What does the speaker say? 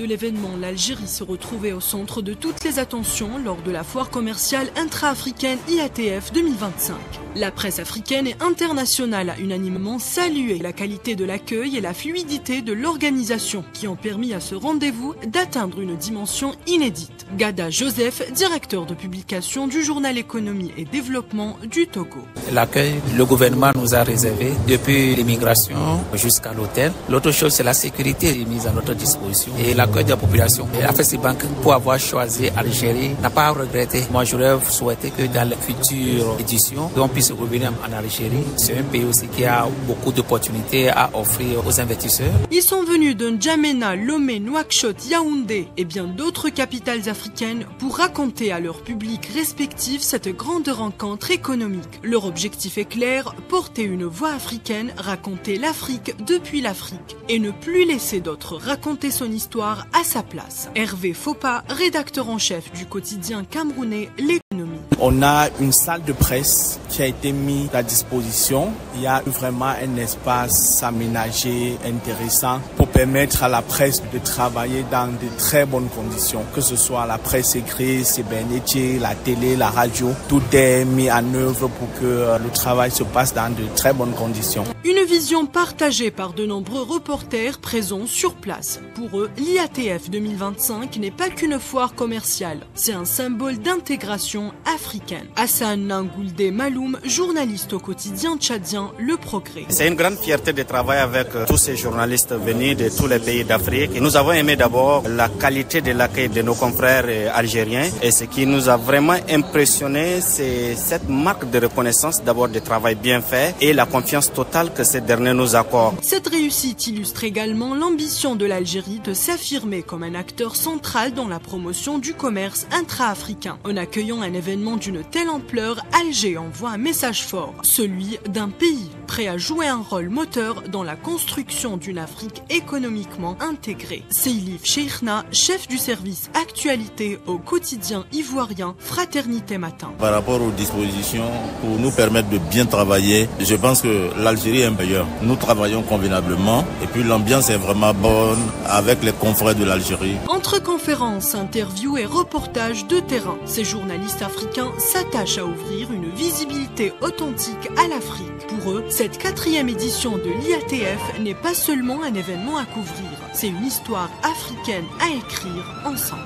de l'événement, l'Algérie se retrouvait au centre de toutes les attentions lors de la foire commerciale intra-africaine IATF 2025. La presse africaine et internationale a unanimement salué la qualité de l'accueil et la fluidité de l'organisation qui ont permis à ce rendez-vous d'atteindre une dimension inédite. Gada Joseph, directeur de publication du journal Économie et Développement du Togo. L'accueil, le gouvernement nous a réservé depuis l'immigration jusqu'à l'hôtel. L'autre chose, c'est la sécurité mise à notre disposition et l'accueil de la population. Et Afreximbank, pour avoir choisi Algérie, n'a pas regretté. Moi, j'aurais souhaité que dans les futures éditions, on puisse revenir en Algérie. C'est un pays aussi qui a beaucoup d'opportunités à offrir aux investisseurs. Ils sont venus de N'Djamena, Lomé, Nouakchott, Yaoundé et bien d'autres capitales africaines pour raconter à leur public respectif cette grande rencontre économique. Leur objectif est clair, porter une voix africaine, raconter l'Afrique depuis l'Afrique et ne plus laisser d'autres raconter son histoire à sa place. Hervé Fopa, rédacteur en chef du quotidien camerounais L'Économie. On a une salle de presse qui a été mise à disposition. Il y a vraiment un espace aménagé intéressant pour permettre à la presse de travailler dans de très bonnes conditions, que ce soit la presse écrite, cybernétique, la télé, la radio. Tout est mis en œuvre pour que le travail se passe dans de très bonnes conditions. Une vision partagée par de nombreux reporters présents sur place. Pour eux, l'IATF 2025 n'est pas qu'une foire commerciale, c'est un symbole d'intégration africaine. Hassan Nangoulde Maloum, journaliste au quotidien tchadien Le Progrès. C'est une grande fierté de travailler avec tous ces journalistes venus de tous les pays d'Afrique. Nous avons aimé d'abord la qualité de l'accueil de nos confrères algériens et ce qui nous a vraiment impressionné, c'est cette marque de reconnaissance d'abord du travail bien fait et la confiance totale que ces derniers nous accordent. Cette réussite illustre également l'ambition de l'Algérie de s'affirmer comme un acteur central dans la promotion du commerce intra-africain. En accueillant un événement d'une telle ampleur, Alger envoie un message fort, celui d'un pays prêt à jouer un rôle moteur dans la construction d'une Afrique économiquement intégrée. Seylif Cheikhna, chef du service actualité au quotidien ivoirien Fraternité Matin. Par rapport aux dispositions pour nous permettre de bien travailler, je pense que l'Algérie est un meilleur. Nous travaillons convenablement et puis l'ambiance est vraiment bonne avec les confrères de l'Algérie. Entre conférences, interviews et reportages de terrain, ces journalistes africains s'attachent à ouvrir une visibilité authentique à l'Afrique. Pour eux, cette 4e édition de l'IATF n'est pas seulement un événement à couvrir, c'est une histoire africaine à écrire ensemble.